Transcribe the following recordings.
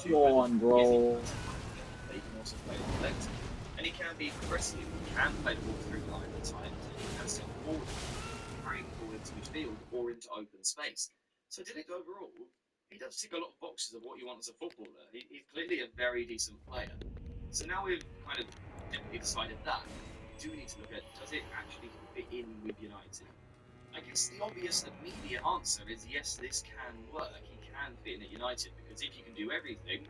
two Go footers. on, He is bro. incredibly but he can also play on the left. And he can be progressive. He can play the ball through the line at times, and he can step forward, carrying the ball into midfield or into open space. So Delic overall, he does tick a lot of boxes of what you want as a footballer. He's clearly a very decent player. So now we've kind of definitely decided that. Do we need to look at, does it actually fit in with United? I guess the obvious immediate answer is yes, this can work. He can fit in at United because if you can do everything,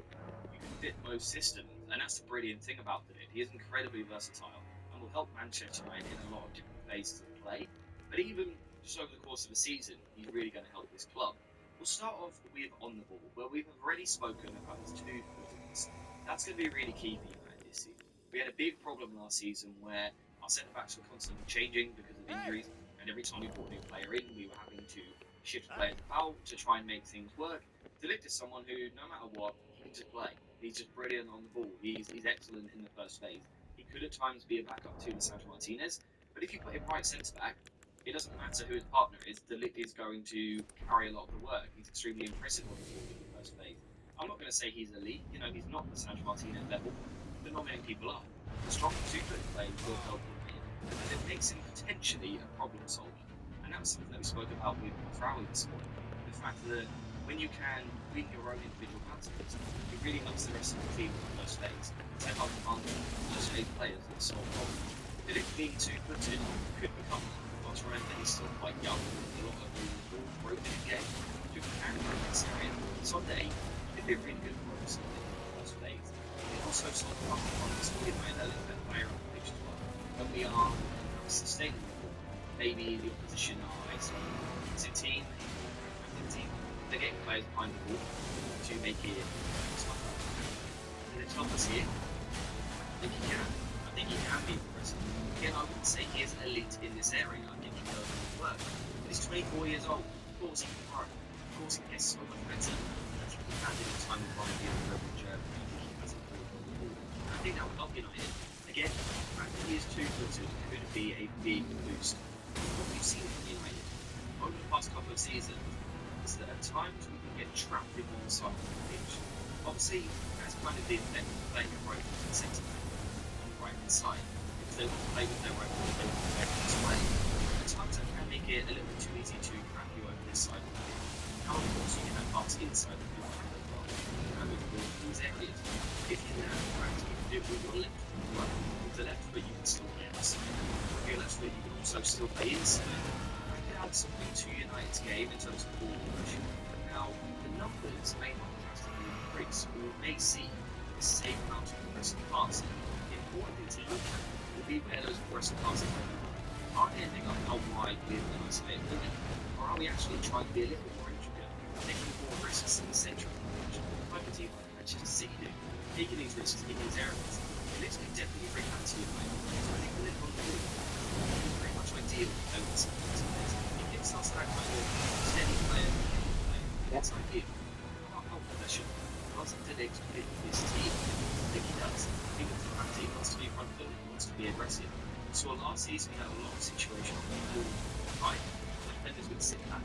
you can fit most systems, and that's the brilliant thing about Delict. He is incredibly versatile and will help Manchester United in a lot of different phases of play. But even just over the course of the season, he's really going to help this club. We'll start off with on the ball, where we've already spoken about his two footers. That's going to be really key for United this season. We had a big problem last season where our centre backs were constantly changing because of injuries, and every time we brought a new player in, we were having to shift players about to try and make things work. Delict is someone who, no matter what, he can just play. He's just brilliant on the ball. He's excellent in the first phase. He could at times be a backup to Lisandro Martinez, but if you put him right centre back, it doesn't matter who his partner is. Delict is going to carry a lot of the work. He's extremely impressive on the ball in the first phase. I'm not going to say he's elite. You know, he's not Lisandro Martinez level, but not many people are. The strong two-foot play will help United, and it makes him potentially a problem solver. And that was something that we spoke about with Traoré this morning. The fact that when you can win your own individual battles, it really helps the rest of the team in the first phase. Take out advantage of first phase players that solve problems. That if being two-footed could become one. Got to remember he's still quite young, with a lot of ball growth in the game. So if you can grow this area, Sunday could be a really good for us in the first phase. It also sort of underlines for United a little bit higher on the pitch as well. When we are sustaining the ball, maybe the opposition are a sort of defensive team, a team, they're getting players behind the ball to make it stuff like that. And it's help us here. I think he can. I think he can be progressive. Again, I wouldn't say he is elite in this area. I think he does work. But he's 24 years old. Of course he can grow. Of course he gets so much better. I think he can in the time of Brian Deal in Germany. I think he has a ball on the ball. And I think that would help United. Again, the fact that he is two-footed could be a big boost. What we've seen from United over the past couple of seasons is that at times we can get trapped in one side of the pitch. Obviously, that's kind of the effect of playing a right and centre back on the right hand side. Because they want to play with their right foot, they want to play with this way. At times that can make it a little bit too easy to crack you over this side of the pitch. Now, of course, you can have parts inside the pitch as well. You can move forward in these areas. If you can have practice, you can do it with your left foot as well. With the left foot, you can still play outside. With your left foot, you can also still play inside. That could add something to United's game in terms of ball possession. Now, the numbers may not drastically increase, or we may see the same amount of progressive passing. The important thing to look at will be where those progressive passes are ending up how wide with an isolated limit, or are we actually trying to be a little bit more intricate, taking more risks in the centre of the pitch, like a team like Manchester City do, taking these risks in these areas. And this can definitely bring that to United. So I think the little on the ball is pretty much ideal for over something. It gives us that kind of steady player, and it's ideal. How possession does Delict fit this team? I think he does. He wants to have, he wants to be front foot, he wants to be aggressive. So last season we had a lot of situations where the ball right, the defenders would sit back.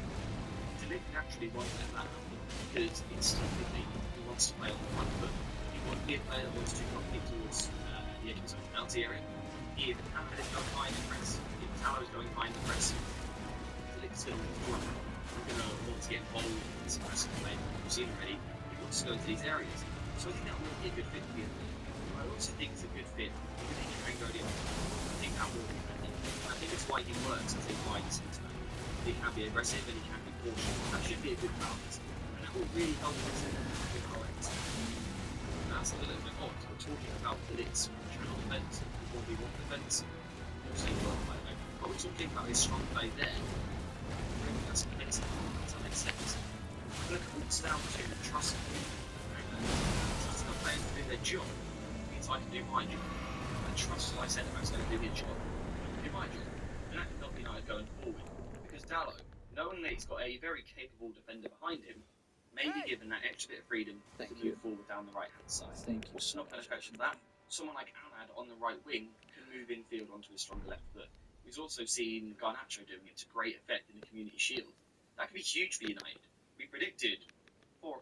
Delict naturally won't let that happen because instinctively he wants to play on the front foot. He won't be a player that wants to drop it towards the edge of his own penalty area. If Hamid is going behind the press, if Tallow is going behind the press, Delict's going to want to want to get involved in this aggressive play. We've seen already. He wants to go into these areas. So I think that will be a good fit for him. I also think it's a good fit with Angolia. I think that will be handy. I think it's why he works as a wide centre back. He can be aggressive and he can be cautious. That should be a good balance. And that will really help us with our exit. That's a little bit odd. We're talking about Delict's channel defence, 1v1 defence. Also, but we're talking about his strong play there. That's convincing. Does that make sense? But it comes down to trusting trusting the players to do their job. It means I can do my job. I trust my centre back's going to do his job. I can do my job. And that can help United going forward. Because Dallo, knowing that he's got a very capable defender behind him, may be given that extra bit of freedom to move forward down the right hand side. Thank you Also, so not going to much. question that. Someone like Ahmad on the right wing can move infield onto his stronger left foot. We've also seen Garnacho doing it to great effect in the Community Shield. That could be huge for United. We predicted 4 or